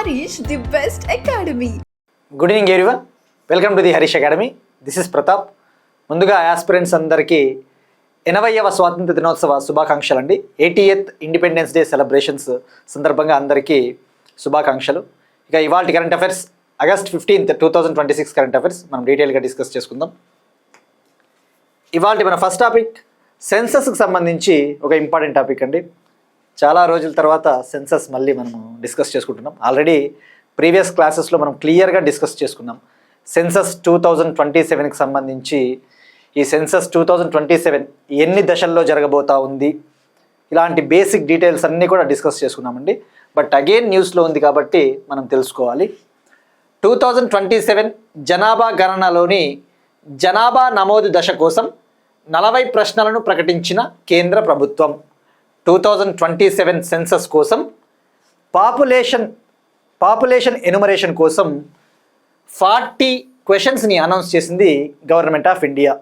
Harish, the best academy. Good evening everyone, welcome to the Harish academy. This is Pratap. ముందుగా aspirants అందరికీ 80వ స్వాతంత్ర దినోత్సవ శుభాకాంక్షలు అండి. 80th ఇండిపెండెన్స్ డే సెలబ్రేషన్స్ సందర్భంగా అందరికీ శుభాకాంక్షలు. ఇక ఇవాళ current affairs August 15th 2026 current affairs మనం డీటెయిల్గా డిస్కస్ చేసుకుందాం. ఇవాళ మన ఫస్ట్ టాపిక్ సెన్సస్కి సంబంధించి ఒక ఇంపార్టెంట్ టాపిక్ అండి. చాలా రోజుల తర్వాత సెన్సస్ మళ్ళీ మనము డిస్కస్ చేసుకుంటున్నాం. ఆల్రెడీ ప్రీవియస్ క్లాసెస్లో మనం క్లియర్గా డిస్కస్ చేసుకున్నాం. సెన్సస్ 2027కి సంబంధించి ఈ సెన్సస్ 2027 ఎన్ని దశల్లో జరగబోతా ఉంది, ఇలాంటి బేసిక్ డీటెయిల్స్ అన్నీ కూడా డిస్కస్ చేసుకున్నామండి. బట్ అగైన్ న్యూస్లో ఉంది కాబట్టి మనం తెలుసుకోవాలి. 2027 జనాభా గణనలోని జనాభా నమోదు దశ కోసం 40 ప్రశ్నలను ప్రకటించిన కేంద్ర ప్రభుత్వం. 2027 సెన్సస్ కోసం పాపులేషన్ ఎన్యుమరేషన్ కోసం 40 క్వశ్చన్స్ని అనౌన్స్ చేసింది గవర్నమెంట్ ఆఫ్ ఇండియా.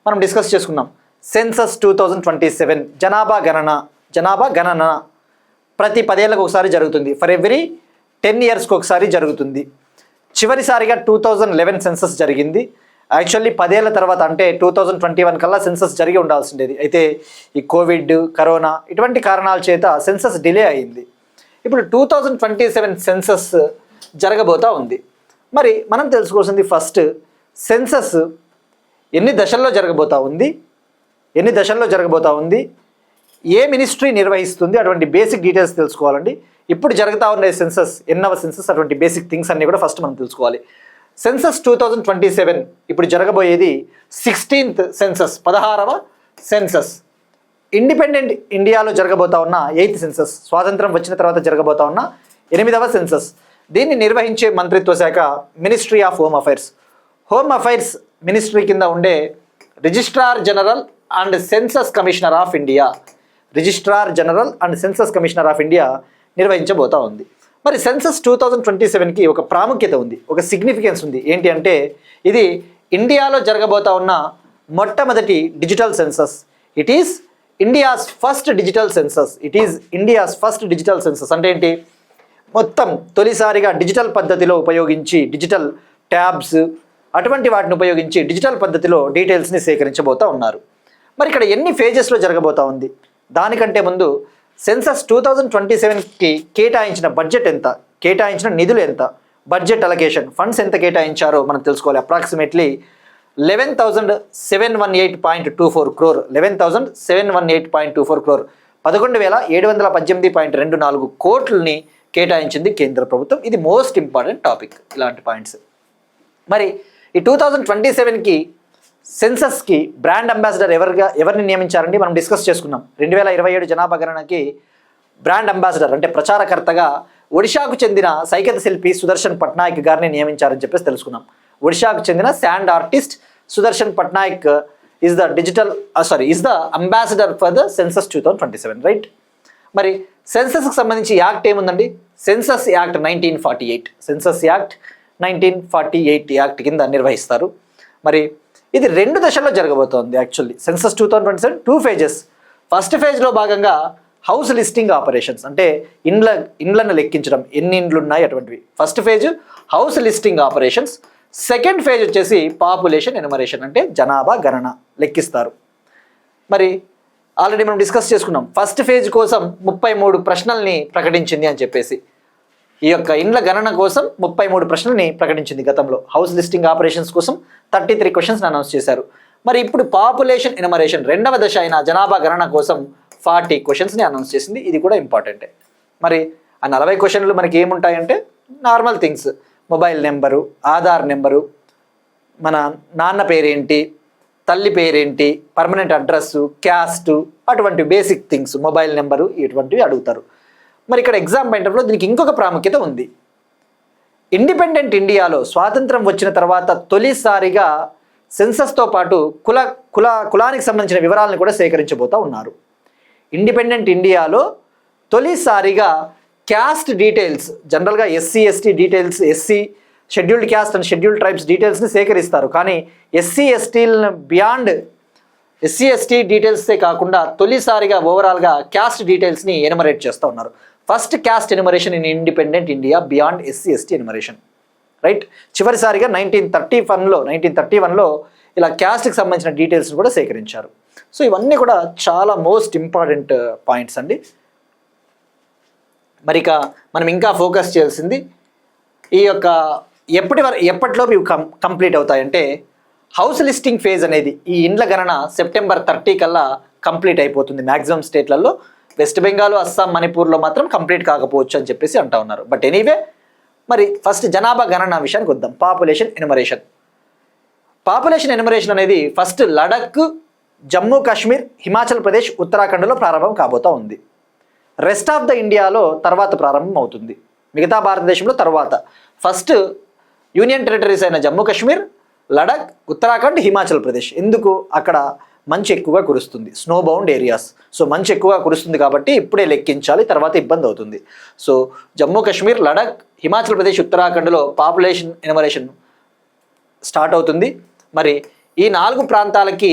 మనం డిస్కస్ చేసుకున్నాం. సెన్సస్ 2027 జనాభా గణన ప్రతి 10 ఏళ్ళకు ఒకసారి జరుగుతుంది. ఫర్ ఎవ్రీ 10 yearsకి ఒకసారి జరుగుతుంది. చివరిసారిగా 2011 సెన్సస్ జరిగింది. యాక్చువల్లీ 10 ఏళ్ల తర్వాత అంటే 2021 కల్లా సెన్సస్ జరిగి ఉండాల్సిండేది. అయితే ఈ కోవిడ్, కరోనా ఇటువంటి కారణాల చేత సెన్సస్ డిలే అయింది. ఇప్పుడు 2027 సెన్సస్ జరగబోతూ ఉంది. మరి మనం తెలుసుకోవాల్సింది ఫస్ట్ సెన్సస్ ఎన్ని దశల్లో జరగబోతూ ఉంది, ఏ మినిస్ట్రీ నిర్వహిస్తుంది, అటువంటి బేసిక్ డీటెయిల్స్ తెలుసుకోవాలండి. ఇప్పుడు జరుగుతూ ఉండే సెన్సస్ ఎన్నవ సెన్సస్, అటువంటి బేసిక్ థింగ్స్ అన్నీ కూడా ఫస్ట్ మనం తెలుసుకోవాలి. సెన్సస్ 2027 ఇప్పుడు జరగబోయేది 16th సెన్సస్, 16వ సెన్సస్. ఇండిపెండెంట్ ఇండియాలో జరగబోతా ఉన్న 8th సెన్సస్, స్వాతంత్రం వచ్చిన తర్వాత జరగబోతా ఉన్న 8వ సెన్సస్. దీన్ని నిర్వహించే మంత్రిత్వ శాఖ ministry of home affairs. Home affairs ministry కింద ఉండే registrar general and census commissioner of India నిర్వహించబోతా ఉంది. మరి సెన్సస్ 2027కి ఒక ప్రాముఖ్యత ఉంది, ఒక సిగ్నిఫికెన్స్ ఉంది. ఏంటి అంటే ఇది ఇండియాలో జరగబోతా ఉన్న మొట్టమొదటి digital census. It is India's first digital census. అంటే ఏంటి? మొత్తం తొలిసారిగా డిజిటల్ పద్ధతిలో ఉపయోగించి, డిజిటల్ ట్యాబ్స్ అటువంటి వాటిని ఉపయోగించి డిజిటల్ పద్ధతిలో డీటెయిల్స్ని సేకరించబోతా ఉన్నారు. మరి ఇక్కడ ఎన్ని ఫేజెస్లో జరగబోతా ఉంది? దానికంటే ముందు సెన్సస్ 2027కి కేటాయించిన బడ్జెట్ ఎంత, కేటాయించిన నిధులు ఎంత, బడ్జెట్ అలొకేషన్ ఫండ్స్ ఎంత కేటాయించారో మనం తెలుసుకోవాలి. అప్రాక్సిమేట్లీ 11,718.24 crore 11,718.24 కోట్లని కేటాయించింది కేంద్ర ప్రభుత్వం. ఇది మోస్ట్ ఇంపార్టెంట్ టాపిక్, ఇలాంటి పాయింట్స్. మరి ఈ 2027కి సెన్సస్కి బ్రాండ్ అంబాసిడర్ ఎవరిని నియమించారండి? మనం డిస్కస్ చేసుకున్నాం. 2027 జనాభా గణనకి బ్రాండ్ అంబాసిడర్ అంటే ప్రచారకర్తగా ఒడిశాకు చెందిన సైకత శిల్పి సుదర్శన్ పట్నాయక్ గారిని నియమించారని చెప్పేసి తెలుసుకున్నాం. ఒడిశాకు చెందిన sand artist Sudarshan Patnaik is the ambassador for the census 2027, right? మరి సెన్సస్కి సంబంధించి యాక్ట్ ఏముందండి? సెన్సస్ యాక్ట్ 1948 యాక్ట్ కింద నిర్వహిస్తారు. మరి ఇది 2 దశల్లో జరగబోతోంది. Actually census 2027 2 phases. ఫస్ట్ ఫేజ్లో భాగంగా హౌస్ లిస్టింగ్ ఆపరేషన్స్ అంటే ఇండ్లను లెక్కించడం, ఎన్ని ఇండ్లు ఉన్నాయి అటువంటివి. First phase house listing operations. Second phase వచ్చేసి పాపులేషన్ ఎన్యుమరేషన్ అంటే జనాభా గణన లెక్కిస్తారు. మరి ఆల్రెడీ మనం డిస్కస్ చేసుకున్నాం. ఫస్ట్ ఫేజ్ కోసం 33 ప్రశ్నల్ని ప్రకటించింది అని చెప్పేసి. ఈ యొక్క ఇండ్ల గణన కోసం 33 ప్రశ్నల్ని ప్రకటించింది గతంలో. హౌస్ లిస్టింగ్ ఆపరేషన్స్ కోసం 33 క్వశ్చన్స్ అనౌన్స్ చేశారు. మరి ఇప్పుడు పాపులేషన్ ఎన్యుమరేషన్ 2వ దశ అయిన జనాభా గణన కోసం 40 క్వశ్చన్స్ని అనౌన్స్ చేసింది. ఇది కూడా ఇంపార్టెంటే. మరి ఆ 40 క్వశ్చన్లు మనకి ఏముంటాయంటే normal things, mobile number, Aadhaar number, మన నాన్న పేరేంటి, తల్లి పేరేంటి, పర్మనెంట్ అడ్రస్సు, క్యాస్టు, అటువంటి బేసిక్ థింగ్స్, మొబైల్ నెంబరు ఇటువంటివి అడుగుతారు. మరి ఇక్కడ ఎగ్జామ్ పాయింట్ దీనికి ఇంకొక ప్రాముఖ్యత ఉంది. ఇండిపెండెంట్ ఇండియాలో స్వాతంత్రం వచ్చిన తర్వాత తొలిసారిగా సెన్సస్తో పాటు కులానికి సంబంధించిన వివరాలను కూడా సేకరించబోతూ ఉన్నారు. ఇండిపెండెంట్ ఇండియాలో తొలిసారిగా క్యాస్ట్ డీటెయిల్స్, జనరల్గా SC ST details, SC scheduled caste and scheduled tribes డీటెయిల్స్ని సేకరిస్తారు. కానీ ఎస్సీ ఎస్టీలను బియాండ్ ఎస్సీ ఎస్టీ డీటెయిల్సే కాకుండా తొలిసారిగా ఓవరాల్గా క్యాస్ట్ డీటెయిల్స్ని ఎనుమరేట్ చేస్తూ ఉన్నారు. First caste enumeration in independent India beyond SC ST enumeration, right. చివరిసారిగా 1931లో ఇలా క్యాస్ట్కి సంబంధించిన డీటెయిల్స్ని కూడా సేకరించారు. సో ఇవన్నీ కూడా చాలా మోస్ట్ ఇంపార్టెంట్ పాయింట్స్ అండి. మరి ఇక మనం ఇంకా ఫోకస్ చేయాల్సింది ఈ యొక్క ఎప్పటిలోపు ఇవి కంప్లీట్ అవుతాయంటే హౌస్ లిస్టింగ్ ఫేజ్ అనేది ఈ ఇండ్ల గణన సెప్టెంబర్ 30 కల్లా కంప్లీట్ అయిపోతుంది. మ్యాక్సిమం స్టేట్లలో వెస్ట్ బెంగాల్, అస్సాం, మణిపూర్లో మాత్రం కంప్లీట్ కాకపోవచ్చు అని చెప్పేసి అంటా ఉన్నారు. బట్ ఎనీవే, మరి ఫస్ట్ జనాభా గణన విషయానికి వద్దాం. పాపులేషన్ ఎన్యుమరేషన్ అనేది ఫస్ట్ లడఖ్, జమ్మూ కాశ్మీర్, హిమాచల్ ప్రదేశ్, ఉత్తరాఖండ్లో ప్రారంభం కాబోతా ఉంది. రెస్ట్ ఆఫ్ ద ఇండియాలో తర్వాత ప్రారంభం అవుతుంది. మిగతా భారతదేశంలో తర్వాత. ఫస్ట్ యూనియన్ టెరిటరీస్ అయిన జమ్మూ కాశ్మీర్, లడఖ్, ఉత్తరాఖండ్, హిమాచల్ ప్రదేశ్. ఎందుకు? అక్కడ మంచు ఎక్కువగా కురుస్తుంది, స్నో బౌండ్ ఏరియాస్. సో మంచు ఎక్కువగా కురుస్తుంది కాబట్టి ఇప్పుడే లెక్కించాలి, తర్వాత ఇబ్బంది అవుతుంది. సో జమ్మూ కాశ్మీర్, లడఖ్, హిమాచల్ ప్రదేశ్, ఉత్తరాఖండ్లో పాపులేషన్ ఎన్యుమరేషన్ స్టార్ట్ అవుతుంది. మరి ఈ 4 ప్రాంతాలకి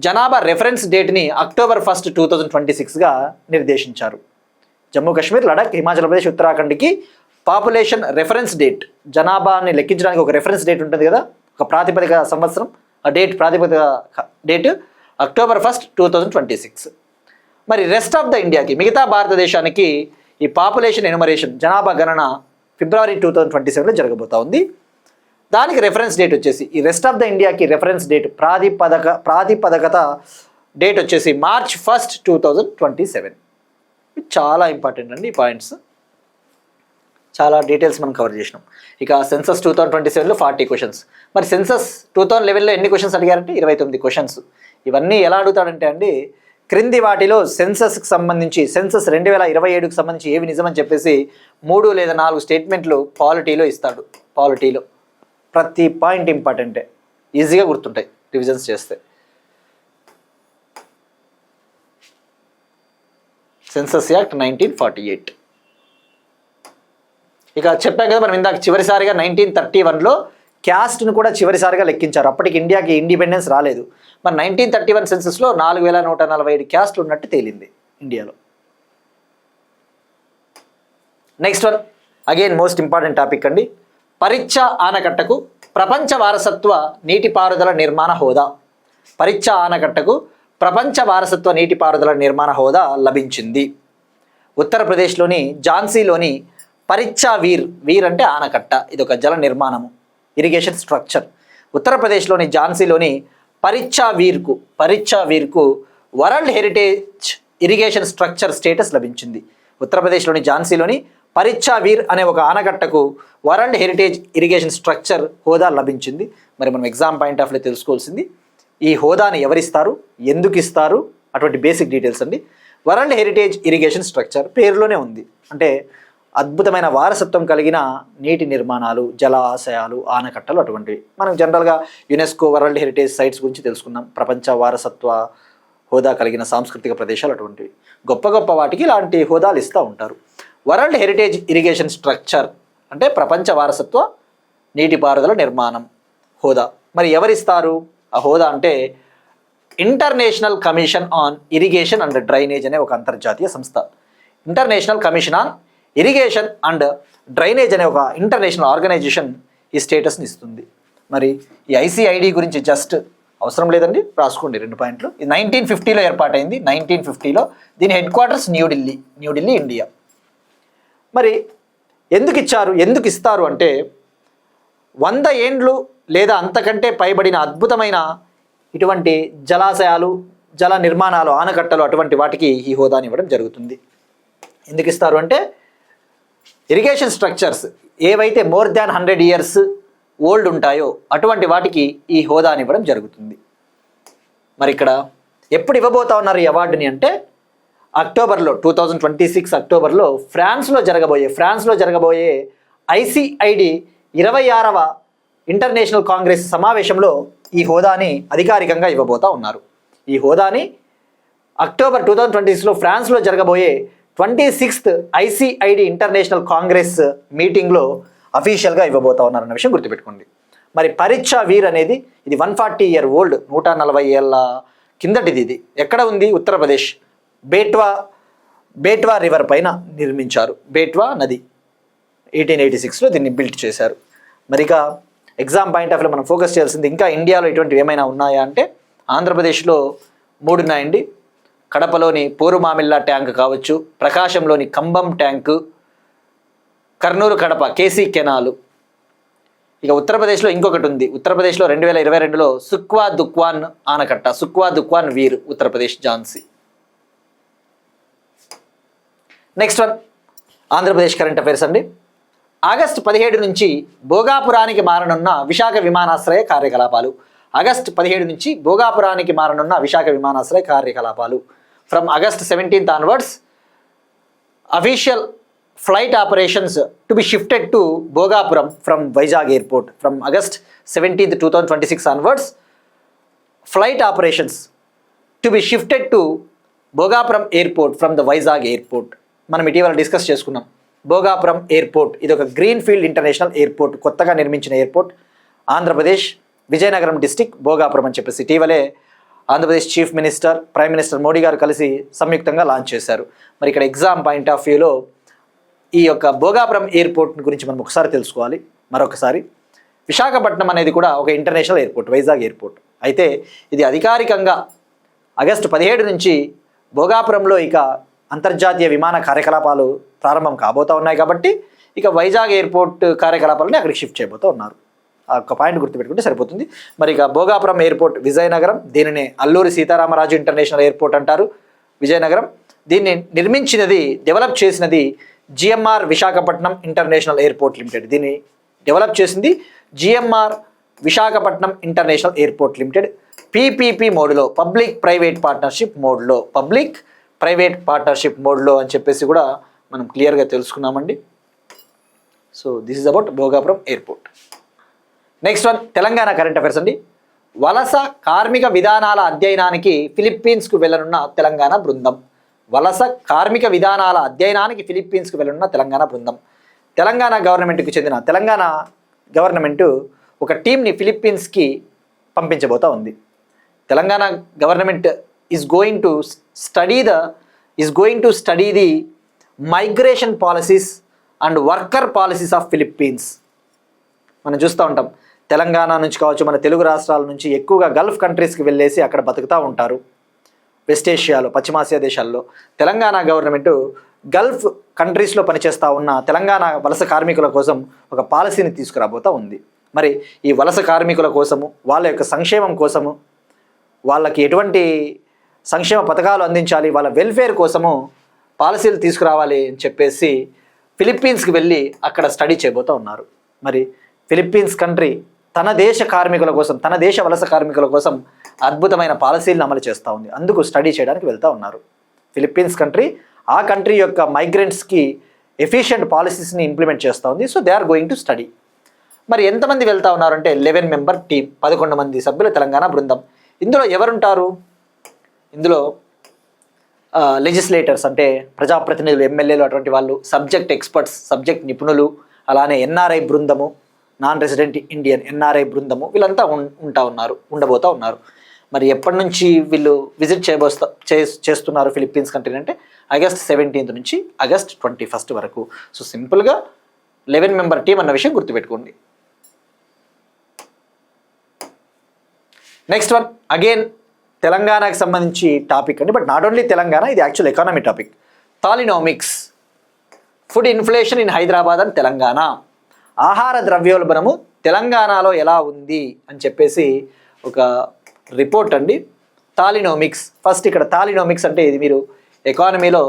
జనాభా రెఫరెన్స్ డేట్ని అక్టోబర్ 1, 2026గా నిర్దేశించారు. జమ్మూ కాశ్మీర్, లడఖ్, హిమాచల్ ప్రదేశ్, ఉత్తరాఖండ్కి పాపులేషన్ రెఫరెన్స్ డేట్, జనాభాని లెక్కించడానికి ఒక రెఫరెన్స్ డేట్ ఉంటుంది కదా, ఒక ప్రాతిపదిక సంవత్సరం, ఆ ప్రాతిపదిక డేట్ అక్టోబర్ 1, 2026. మరి రెస్ట్ ఆఫ్ ద ఇండియాకి, మిగతా భారతదేశానికి ఈ పాపులేషన్ ఎన్యుమరేషన్, జనాభా గణన ఫిబ్రవరి 2027లో జరగబోతా ఉంది. దానికి రెఫరెన్స్ డేట్ వచ్చేసి, ఈ రెస్ట్ ఆఫ్ ద ఇండియాకి రెఫరెన్స్ డేట్ ప్రాతిపదికత డేట్ వచ్చేసి మార్చ్ 1, 2027. చాలా ఇంపార్టెంట్ అండి ఈ పాయింట్స్. చాలా డీటెయిల్స్ మనం కవర్ చేసినాం. ఇక సెన్సస్ 2027లో 40 క్వశ్చన్స్. మరి సెన్సస్ 2011లో ఎన్ని క్వశ్చన్స్ అడిగారంటే 29 క్వశ్చన్స్. ఇవన్నీ ఎలా అడుగుతాడంటే అండి, క్రింది వాటిలో సెన్సస్కి సంబంధించి, సెన్సస్ 2027కి సంబంధించి ఏవి నిజమని చెప్పేసి 3 లేదా 4 స్టేట్మెంట్లు పాలిటీలో ఇస్తాడు. పాలిటీలో ప్రతి పాయింట్ ఇంపార్టెంటే, ఈజీగా గుర్తుంటాయి రివిజన్స్ చేస్తే. Census act 1948. ఇక చెప్పాం కదా మనం ఇందాక, చివరిసారిగా 1931లో క్యాస్ట్ను కూడా చివరిసారిగా లెక్కించారు. అప్పటికి ఇండియాకి ఇండిపెండెన్స్ రాలేదు. మరి 1931 సెన్సస్లో 4147 క్యాస్ట్లు ఉన్నట్టు తేలింది ఇండియాలో. Next one, again most important topic అండి. పరిచ్చా ఆనకట్టకు ప్రపంచ వారసత్వ నీటిపారుదల నిర్మాణ హోదా. పరిచ్చా ఆనకట్టకు ప్రపంచ వారసత్వ నీటిపారుదల నిర్మాణ హోదా లభించింది. ఉత్తరప్రదేశ్లోని ఝాన్సీలోని పరిచ్చా వీర్ అంటే ఆనకట్ట, ఇది ఒక జల నిర్మాణము, ఇరిగేషన్ స్ట్రక్చర్. ఉత్తరప్రదేశ్లోని ఝాన్సీలోని పరిచ్చా వీర్కు world heritage irrigation structure status లభించింది. ఉత్తరప్రదేశ్లోని ఝాన్సీలోని పరిచ్చా వీర్ అనే ఒక ఆనకట్టకు వరల్డ్ హెరిటేజ్ ఇరిగేషన్ స్ట్రక్చర్ హోదా లభించింది. మరి మనం ఎగ్జామ్ పాయింట్ ఆఫ్ వ్యూ తెలుసుకోవాల్సింది, ఈ హోదాని ఎవరిస్తారు, ఎందుకు ఇస్తారు, అటువంటి బేసిక్ డీటెయిల్స్ అండి. వరల్డ్ హెరిటేజ్ ఇరిగేషన్ స్ట్రక్చర్ పేరులోనే ఉంది. అంటే అద్భుతమైన వారసత్వం కలిగిన నీటి నిర్మాణాలు, జలాశయాలు, ఆనకట్టలు అటువంటివి. మనం జనరల్గా యునెస్కో వరల్డ్ హెరిటేజ్ సైట్స్ గురించి తెలుసుకున్నాం. ప్రపంచ వారసత్వ హోదా కలిగిన సాంస్కృతిక ప్రదేశాలు అటువంటివి. గొప్ప గొప్ప వాటికి ఇలాంటి హోదాలు ఇస్తూ ఉంటారు. వరల్డ్ హెరిటేజ్ ఇరిగేషన్ స్ట్రక్చర్ అంటే ప్రపంచ వారసత్వ నీటిపారుదల నిర్మాణం హోదా. మరి ఎవరిస్తారు ఆ హోదా అంటే international commission on irrigation and drainage అనే ఒక అంతర్జాతీయ సంస్థ. International commission on irrigation and drainage అనే ఒక ఇంటర్నేషనల్ ఆర్గనైజేషన్ ఈ స్టేటస్ని ఇస్తుంది. మరి ఈ ఐసిఐడి గురించి జస్ట్ అవసరం లేదండి, రాసుకోండి 2 పాయింట్లు. ఇది 1950లో ఏర్పాటైంది. 1950లో దీని హెడ్ క్వార్టర్స్ న్యూఢిల్లీ, ఇండియా. మరి ఎందుకు ఇస్తారు అంటే 100 ఏండ్లు లేదా అంతకంటే పైబడిన అద్భుతమైన ఇటువంటి జలాశయాలు, జల నిర్మాణాలు, ఆనకట్టలు అటువంటి వాటికి ఈ హోదాని ఇవ్వడం జరుగుతుంది. ఎందుకు ఇస్తారు అంటే ఇరిగేషన్ స్ట్రక్చర్స్ ఏవైతే మోర్ దాన్ 100 ఇయర్స్ ఓల్డ్ ఉంటాయో అటువంటి వాటికి ఈ హోదాని ఇవ్వడం జరుగుతుంది. మరి ఇక్కడ ఎప్పుడు ఇవ్వబోతా ఉన్నారు ఈ అవార్డుని అంటే అక్టోబర్లో 2026 అక్టోబర్లో ఫ్రాన్స్లో జరగబోయే ఐసిఐడి 26వ ఇంటర్నేషనల్ కాంగ్రెస్ సమావేశంలో ఈ హోదాని అధికారికంగా ఇవ్వబోతా ఉన్నారు. ఈ హోదాని అక్టోబర్ 2026లో ఫ్రాన్స్లో జరగబోయే 26th ఐసిఐడి ఇంటర్నేషనల్ కాంగ్రెస్ మీటింగ్లో అఫీషియల్గా ఇవ్వబోతా ఉన్నారన్న విషయం గుర్తుపెట్టుకోండి. మరి పరిచ్చా వీర్ అనేది ఇది 140 year ఓల్డ్, 140 ఏళ్ళ కిందటిది. ఇది ఎక్కడ ఉంది? ఉత్తరప్రదేశ్ బేట్వా బేట్వా రివర్ పైన నిర్మించారు. బేట్వా నది 1886లో దీన్ని బిల్ట్ చేశారు. మరి ఇక ఎగ్జామ్ పాయింట్ ఆఫ్ వ్యూ మనం ఫోకస్ చేయాల్సింది ఇంకా ఇండియాలో ఇటువంటివి ఏమైనా ఉన్నాయా అంటే ఆంధ్రప్రదేశ్లో 3 ఉన్నాయండి. కడపలోని పోరుమామిల్లా ట్యాంక్ కావచ్చు, ప్రకాశంలోని Cumbum tank, Kurnool Kadapa KC canal. ఇక ఉత్తరప్రదేశ్లో ఇంకొకటి ఉంది. ఉత్తరప్రదేశ్లో 2022లో సుఖ్వా దుక్వాన్ ఆనకట్ట, Sukhwa Dukwan weir, Uttar Pradesh Jhansi. Next one Andhra Pradesh current affairs అండి. ఆగస్టు 17 నుంచి భోగాపురానికి మారనున్న విశాఖ విమానాశ్రయ కార్యకలాపాలు. ఆగస్టు 17 నుంచి భోగాపురానికి మారనున్న విశాఖ విమానాశ్రయ కార్యకలాపాలు. From August 17th onwards official flight operations to be shifted to Bhogapuram from Vizag airport. From August 17th 2026 onwards, flight operations to be shifted to Bhogapuram airport from the Vizag airport. మనం ఇటీవల discuss చేసుకున్నాం. Bhogapuram airport ఇది ఒక green field international airport, కొత్తగా నిర్మించిన airport. Andhra Pradesh Vizianagaram district Bhogapuram అని చెప్పేసి ఇటీవలే Andhra Pradesh chief minister, prime minister Modi గారు కలిసి సంయుక్తంగా లాంచ్ చేశారు. మరి ఇక్కడ ఎగ్జామ్ పాయింట్ ఆఫ్ వ్యూలో ఈ యొక్క భోగాపురం ఎయిర్పోర్ట్ గురించి మనం ఒకసారి తెలుసుకోవాలి. మరొకసారి విశాఖపట్నం అనేది కూడా ఒక ఇంటర్నేషనల్ ఎయిర్పోర్ట్, వైజాగ్ ఎయిర్పోర్ట్. అయితే ఇది అధికారికంగా ఆగస్టు 17 నుంచి భోగాపురంలో ఇక అంతర్జాతీయ విమాన కార్యకలాపాలు ప్రారంభం కాబోతూ ఉన్నాయి కాబట్టి ఇక వైజాగ్ ఎయిర్పోర్ట్ కార్యకలాపాలని అక్కడికి షిఫ్ట్ చేయబోతూ ఉన్నారు. ఆ ఒక్క పాయింట్ గుర్తుపెట్టుకుంటే సరిపోతుంది. మరి ఇక భోగాపురం ఎయిర్పోర్ట్ విజయనగరం, దీనిని అల్లూరి సీతారామరాజు ఇంటర్నేషనల్ ఎయిర్పోర్ట్ అంటారు, విజయనగరం. దీన్ని నిర్మించినది, డెవలప్ చేసినది GMR Visakhapatnam international airport limited. దీన్ని డెవలప్ చేసింది GMR Visakhapatnam international airport limited. PPP మోడ్లో, పబ్లిక్ ప్రైవేట్ పార్ట్నర్షిప్ మోడ్లో, పబ్లిక్ ప్రైవేట్ పార్ట్నర్షిప్ మోడ్లో అని చెప్పేసి కూడా మనం క్లియర్గా తెలుసుకున్నామండి. So this is about Bhogapuram airport. Next one Telangana current affairs అండి. వలస కార్మిక విధానాల అధ్యయనానికి ఫిలిప్పీన్స్కు వెళ్ళనున్న తెలంగాణ బృందం. వలస కార్మిక విధానాల అధ్యయనానికి ఫిలిప్పీన్స్కు వెళ్ళనున్న తెలంగాణ బృందం. తెలంగాణ గవర్నమెంట్కి చెందిన తెలంగాణ గవర్నమెంటు ఒక టీంని ఫిలిప్పీన్స్కి పంపించబోతా ఉంది. Telangana government is going to study the migration policies and worker policies of Philippines. మనం చూస్తూ ఉంటాం తెలంగాణ నుంచి కావచ్చు, మన తెలుగు రాష్ట్రాల నుంచి ఎక్కువగా గల్ఫ్ కంట్రీస్కి వెళ్ళేసి అక్కడ బతుకుతూ ఉంటారు. వెస్ట్ ఏషియాలో, పశ్చిమాసియా దేశాల్లో తెలంగాణ గవర్నమెంట్ గల్ఫ్ కంట్రీస్లో పనిచేస్తూ ఉన్న తెలంగాణ వలస కార్మికుల కోసం ఒక పాలసీని తీసుకురాబోతూ ఉంది. మరి ఈ వలస కార్మికుల కోసము, వాళ్ళ యొక్క సంక్షేమం కోసము, వాళ్ళకి ఎటువంటి సంక్షేమ పథకాలు అందించాలి, వాళ్ళ వెల్ఫేర్ కోసము పాలసీలు తీసుకురావాలి అని చెప్పేసి ఫిలిప్పీన్స్కి వెళ్ళి అక్కడ స్టడీ చేయబోతూ ఉన్నారు. మరి ఫిలిప్పీన్స్ కంట్రీ తన దేశ కార్మికుల కోసం, తన దేశ వలస కార్మికుల కోసం అద్భుతమైన పాలసీలను అమలు చేస్తూ ఉంది. అందుకు స్టడీ చేయడానికి వెళ్తూ ఉన్నారు. ఫిలిప్పీన్స్ కంట్రీ ఆ కంట్రీ యొక్క మైగ్రెంట్స్కి ఎఫిషియెంట్ పాలసీస్ని ఇంప్లిమెంట్ చేస్తూ ఉంది. So they are going to study. మరి ఎంతమంది వెళ్తూ ఉన్నారంటే 11 మెంబర్ టీం, 11 మంది సభ్యుల తెలంగాణ బృందం. ఇందులో ఎవరుంటారు? ఇందులో లెజిస్లేటర్స్ అంటే ప్రజాప్రతినిధులు, ఎమ్మెల్యేలు, అటువంటి వాళ్ళు, సబ్జెక్ట్ ఎక్స్పర్ట్స్, సబ్జెక్ట్ నిపుణులు, అలానే ఎన్ఆర్ఐ బృందము, నాన్ రెసిడెంట్ ఇండియన్ ఎన్ఆర్ఐ బృందము, వీళ్ళంతా ఉండబోతూ ఉన్నారు. మరి ఎప్పటి నుంచి వీళ్ళు విజిట్ చేస్తున్నారు ఫిలిప్పీన్స్ కంట్రీ అంటే ఆగస్ట్ 17 నుంచి ఆగస్ట్ 21 వరకు. సో సింపుల్గా 11 మెంబర్ టీం అన్న విషయం గుర్తుపెట్టుకోండి. నెక్స్ట్ వన్ అగైన్ తెలంగాణకు సంబంధించి టాపిక్ అండి, బట్ నాట్ ఓన్లీ తెలంగాణ, ఇది actual economy topic. Thalinomics, food inflation in Hyderabad and Telangana. ఆహార ద్రవ్యోల్బణము తెలంగాణలో ఎలా ఉంది అని చెప్పేసి ఒక రిపోర్ట్ అండి. థాలినోమిక్స్. ఫస్ట్ ఇక్కడ థాలినోమిక్స్ అంటే ఇది మీరు ఎకానమీలో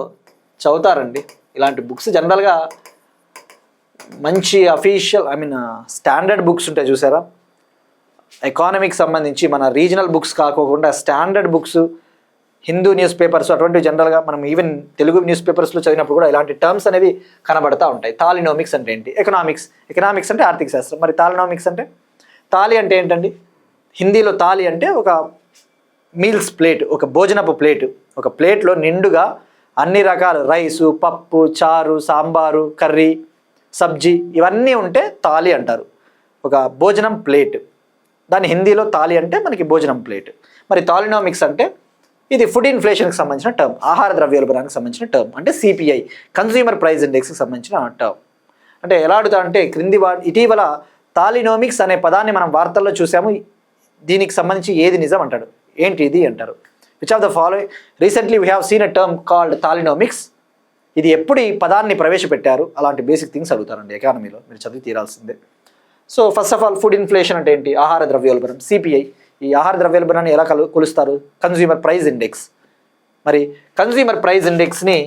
చదువుతారండి. ఇలాంటి బుక్స్ జనరల్గా మంచి అఫీషియల్ స్టాండర్డ్ బుక్స్ ఉంటాయి చూసారా, ఎకానమీకి సంబంధించి మన రీజనల్ బుక్స్ కాకోకుండా standard books, Hindu news papers అటువంటి జనరల్గా మనం ఈవెన్ తెలుగు న్యూస్ పేపర్స్లో చదివినప్పుడు కూడా ఇలాంటి టర్మ్స్ అనేవి కనబడతా ఉంటాయి. థాలినోమిక్స్ అంటే ఏంటి? ఎకనామిక్స్ అంటే ఆర్థిక శాస్త్రం. మరి థాలినోమిక్స్ అంటే, థాలి అంటే ఏంటండి? హిందీలో థాలి అంటే ఒక మీల్స్ ప్లేట్, ఒక భోజనపు ప్లేట్. ఒక ప్లేట్లో నిండుగా అన్ని రకాల రైసు, పప్పు, చారు, సాంబారు, కర్రీ, సబ్జీ ఇవన్నీ ఉంటే థాలి అంటారు. ఒక భోజనం ప్లేట్, దాని హిందీలో థాలి అంటే మనకి భోజనం ప్లేట్. మరి థాలినోమిక్స్ అంటే ఇది ఫుడ్ ఇన్ఫ్లేషన్కి సంబంధించిన టర్మ్, ఆహార ద్రవ్యోల్బణానికి సంబంధించిన టర్మ్, అంటే సిపిఐ కన్స్యూమర్ ప్రైస్ ఇండెక్స్కి సంబంధించిన టర్మ్. అంటే ఎలా అడుగుతా అంటే ఇటీవల తాలినోమిక్స్ అనే పదాన్ని మనం వార్తల్లో చూసాము, దీనికి సంబంధించి ఏది నిజం అంటాడు, ఏంటి ఇది అంటారు. Which of the following recently we have seen a term called thalinomics. ఇది ఎప్పుడు ఈ పదాన్ని ప్రవేశపెట్టారు, అలాంటి బేసిక్ థింగ్స్ అడుగుతారండి ఎకానమీలో, మీరు చదివి తీరాల్సిందే. So first of all food inflation అంటే ఏంటి, ఆహార ద్రవ్యోల్బణం సిపిఐ. ఈ ఆహార ద్రవ్యోల్బణాన్ని ఎలా కొలుస్తారు, కన్స్యూమర్ ప్రైస్ ఇండెక్స్. మరి కన్స్యూమర్ ప్రైస్ ఇండెక్స్ని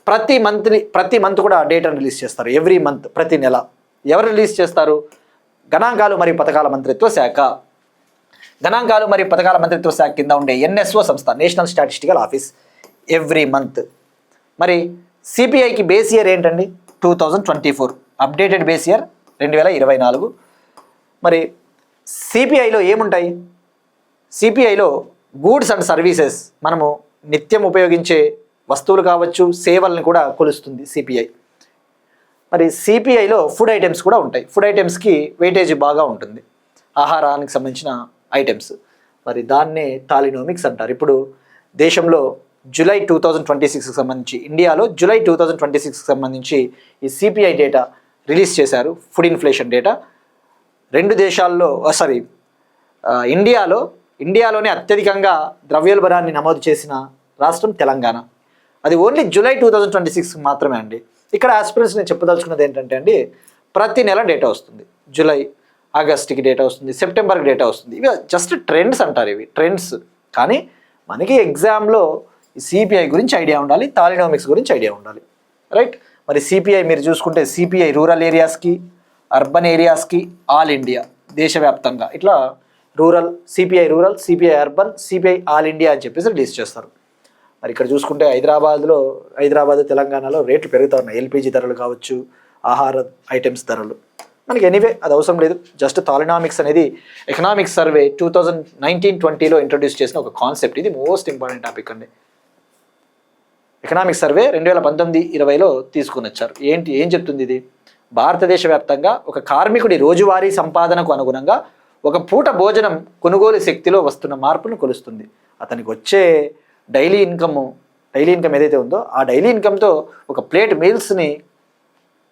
ప్రతి మంత్ కూడా డేటాను రిలీజ్ చేస్తారు, ఎవ్రీ మంత్, ప్రతి నెల. ఎవరు రిలీజ్ చేస్తారు, గణాంకాలు మరియు పథకాల మంత్రిత్వ శాఖ. గణాంకాలు మరియు పథకాల మంత్రిత్వ శాఖ కింద ఉండే ఎన్ఎస్ఓ సంస్థ, national statistical office, every month. మరి సిపిఐకి బేస్ ఇయర్ ఏంటండి, 2024, అప్డేటెడ్ బేస్ ఇయర్ 2024. మరి సిపిఐలో ఏముంటాయి, సిపిఐలో గూడ్స్ అండ్ సర్వీసెస్, మనము నిత్యం ఉపయోగించే వస్తువులు కావచ్చు, సేవలను కూడా కొలుస్తుంది సిపిఐ. మరి సిపిఐలో ఫుడ్ ఐటమ్స్ కూడా ఉంటాయి, ఫుడ్ ఐటమ్స్కి వెయిటేజ్ బాగా ఉంటుంది, ఆహారానికి సంబంధించిన ఐటమ్స్. మరి దాన్నే తాలినోమిక్స్ అంటారు. ఇప్పుడు దేశంలో జూలై 2026కి సంబంధించి, ఇండియాలో జూలై 2026కి సంబంధించి ఈ సిపిఐ డేటా రిలీజ్ చేశారు, ఫుడ్ ఇన్ఫ్లేషన్ డేటా. రెండు దేశాల్లో ఇండియాలోనే అత్యధికంగా ద్రవ్యోల్బణాన్ని నమోదు చేసిన రాష్ట్రం తెలంగాణ. అది ఓన్లీ జూలై 2026 మాత్రమే అండి. ఇక్కడ ఆస్పిరెంట్స్ నేను చెప్పదలుచుకున్నది ఏంటంటే అండి, ప్రతి నెల డేటా వస్తుంది, జూలై, ఆగస్ట్కి డేటా వస్తుంది, సెప్టెంబర్కి డేటా వస్తుంది. ఇవి జస్ట్ ట్రెండ్స్ అంటారు, ఇవి ట్రెండ్స్. కానీ మనకి ఎగ్జామ్లో సిపిఐ గురించి ఐడియా ఉండాలి, తాలినోమిక్స్ గురించి ఐడియా ఉండాలి, రైట్. మరి సిపిఐ మీరు చూసుకుంటే సిపిఐ రూరల్ ఏరియాస్కి, అర్బన్ ఏరియాస్కి, ఆల్ ఇండియా, దేశవ్యాప్తంగా ఇట్లా CPI rural, CPI urban, CPI all India అని చెప్పేసి రిలీజ్ చేస్తారు. మరి ఇక్కడ చూసుకుంటే హైదరాబాద్ తెలంగాణలో రేట్లు పెరుగుతూ ఉన్నాయి, ఎల్పిజి ధరలు కావచ్చు, ఆహార ఐటమ్స్ ధరలు. మనకి ఎనీవే అది అవసరం లేదు, జస్ట్ తాలినామిక్స్ అనేది ఎకనామిక్స్ సర్వే 2019-20లో ఇంట్రొడ్యూస్ చేసిన ఒక కాన్సెప్ట్. ఇది మోస్ట్ ఇంపార్టెంట్ టాపిక్ అండి. ఎకనామిక్స్ సర్వే 2019-20లో తీసుకుని వచ్చారు. ఏం చెప్తుంది ఇది, భారతదేశ వ్యాప్తంగా ఒక కార్మికుడి రోజువారీ సంపాదనకు అనుగుణంగా ఒక పూట భోజనం కొనుగోలు శక్తిలో వస్తున్న మార్పును కొలుస్తుంది. అతనికి వచ్చే డైలీ ఇన్కమ్ ఏదైతే ఉందో ఆ డైలీ ఇన్కమ్తో ఒక ప్లేట్ మీల్స్ని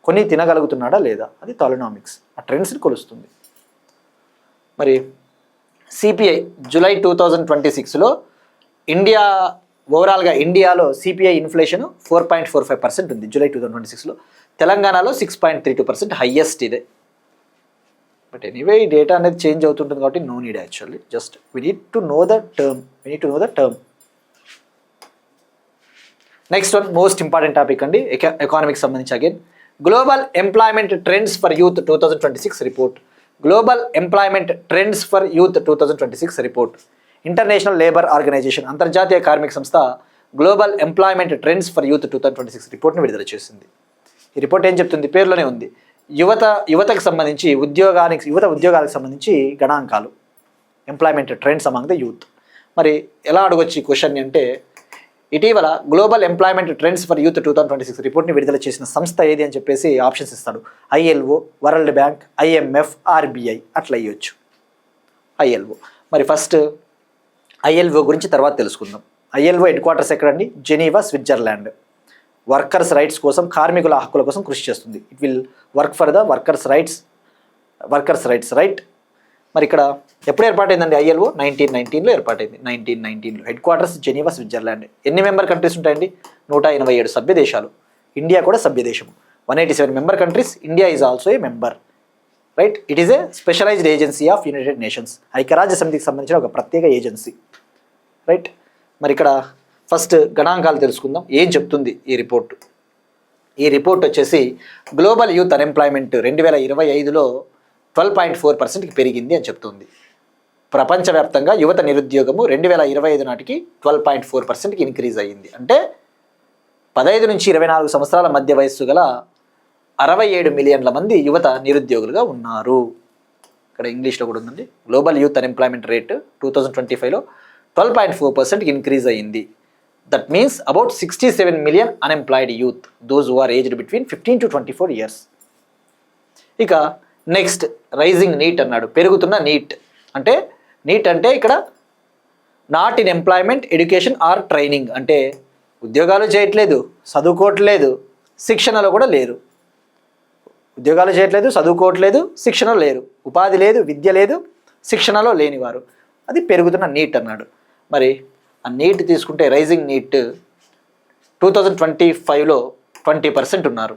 కొని తినగలుగుతున్నాడా లేదా, అది తాలినామిక్స్, ఆ ట్రెండ్స్ని కొలుస్తుంది. మరి సిపిఐ జూలై 2026లో ఓవరాల్గా ఇండియాలో సిపిఐ ఇన్ఫ్లేషన్ 4.45% ఉంది జూలై 2026లో. తెలంగాణలో 6.32%, హైయెస్ట్ ఇదే. బట్ ఎనీవే ఈ డేటా అనేది చేంజ్ అవుతుంటుంది కాబట్టి no need actually, just we need to know the term. Next one most important topic అండి, ఎకానమిక్స్ సంబంధించి. Again global employment trends for youth 2026 report. Global employment trends for youth 2026 report. International labour organization, అంతర్జాతీయ కార్మిక సంస్థ global employment trends for youth 2026 రిపోర్ట్ని విడుదల చేసింది. ఈ report ఏం చెప్తుంది, పేరులోనే ఉంది, యువతకు సంబంధించి యువత ఉద్యోగాలకు సంబంధించి గణాంకాలు, employment trends among the youth. మరి ఎలా అడగొచ్చు ఈ క్వశ్చన్ అంటే, ఇటీవల global employment trends for youth 2026 రిపోర్ట్ని విడుదల చేసిన సంస్థ ఏది అని చెప్పేసి ఆప్షన్స్ ఇస్తాడు. ILO, world bank, IMF, RBI అట్లా అయ్యొచ్చు. ILO. మరి ఫస్ట్ ILO గురించి తర్వాత తెలుసుకుందాం. ILO హెడ్ క్వార్టర్స్ ఎక్కడండి, జెనీవా, స్విట్జర్లాండ్. వర్కర్స్ రైట్స్ కోసం, కార్మికుల హక్కుల కోసం కృషి చేస్తుంది. It will work for the workers rights right. మరి ఇక్కడ ఎప్పుడు ఏర్పాటైందండి ILO? 1919లో ఏర్పాటైంది. 1919లో హెడ్ క్వార్టర్స్ జెనీవా, స్విట్జర్లాండ్. ఎన్ని మెంబర్ కంట్రీస్ ఉంటాయండి, 187 సభ్య దేశాలు. ఇండియా కూడా సభ్య దేశం. 187 member countries. India is also a member, right. It is a specialised agency of United Nations, ఐక్యరాజ్య సమితికి సంబంధించిన ఒక ప్రత్యేక ఏజెన్సీ, రైట్. మరి ఇక్కడ ఫస్ట్ గణాంకాలు తెలుసుకుందాం, ఏం చెప్తుంది ఈ రిపోర్ట్. ఈ రిపోర్ట్ వచ్చేసి గ్లోబల్ యూత్ అన్ఎంప్లాయ్మెంట్ 2025లో 12.4%కి పెరిగింది అని చెప్తుంది. ప్రపంచవ్యాప్తంగా యువత నిరుద్యోగము 2025 నాటికి 12.4%కి ఇంక్రీజ్ అయ్యింది. అంటే 15 నుంచి 24 సంవత్సరాల మధ్య వయస్సు గల 67 మిలియన్ల మంది యువత నిరుద్యోగులుగా ఉన్నారు. ఇక్కడ ఇంగ్లీష్లో కూడా ఉందండి. గ్లోబల్ యూత్ అన్ఎంప్లాయ్మెంట్ రేట్ 2025లో 12.4%కి ఇంక్రీజ్ అయ్యింది. That means about 67 million unemployed youth, those who are aged between 15 to 24 years. ఇక నెక్స్ట్ రైజింగ్ నీట్ అన్నాడు, పెరుగుతున్న నీట్ అంటే ఇక్కడ not in employment, education or training. అంటే ఉద్యోగాలు చేయట్లేదు, చదువుకోవట్లేదు, శిక్షణలో కూడా లేరు. ఉద్యోగాలు చేయట్లేదు, చదువుకోవట్లేదు, శిక్షణలో లేరు, ఉపాధి లేదు, విద్య లేదు, శిక్షణలో లేనివారు. అది పెరుగుతున్న నీట్ అన్నాడు. మరి ఆ నీట్ తీసుకుంటే రైజింగ్ నీట్ 2025లో 20% ఉన్నారు.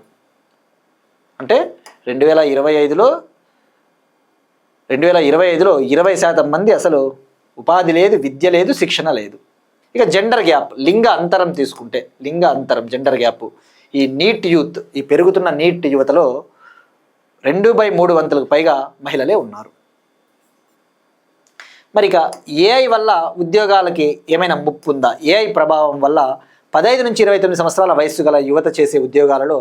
అంటే 2025లో 20% మంది అసలు ఉపాధి లేదు, విద్య లేదు, శిక్షణ లేదు. ఇక జెండర్ గ్యాప్, లింగ అంతరం తీసుకుంటే జెండర్ గ్యాప్, ఈ నీట్ యూత్, ఈ పెరుగుతున్న నీట్ యువతలో 2/3 వంతులకు పైగా మహిళలే ఉన్నారు. మరి ఇక ఏఐ వల్ల ఉద్యోగాలకి ఏమైనా ముప్పు ఉందా? ఏఐ ప్రభావం వల్ల 15 నుంచి 29 సంవత్సరాల వయస్సు గల యువత చేసే ఉద్యోగాలలో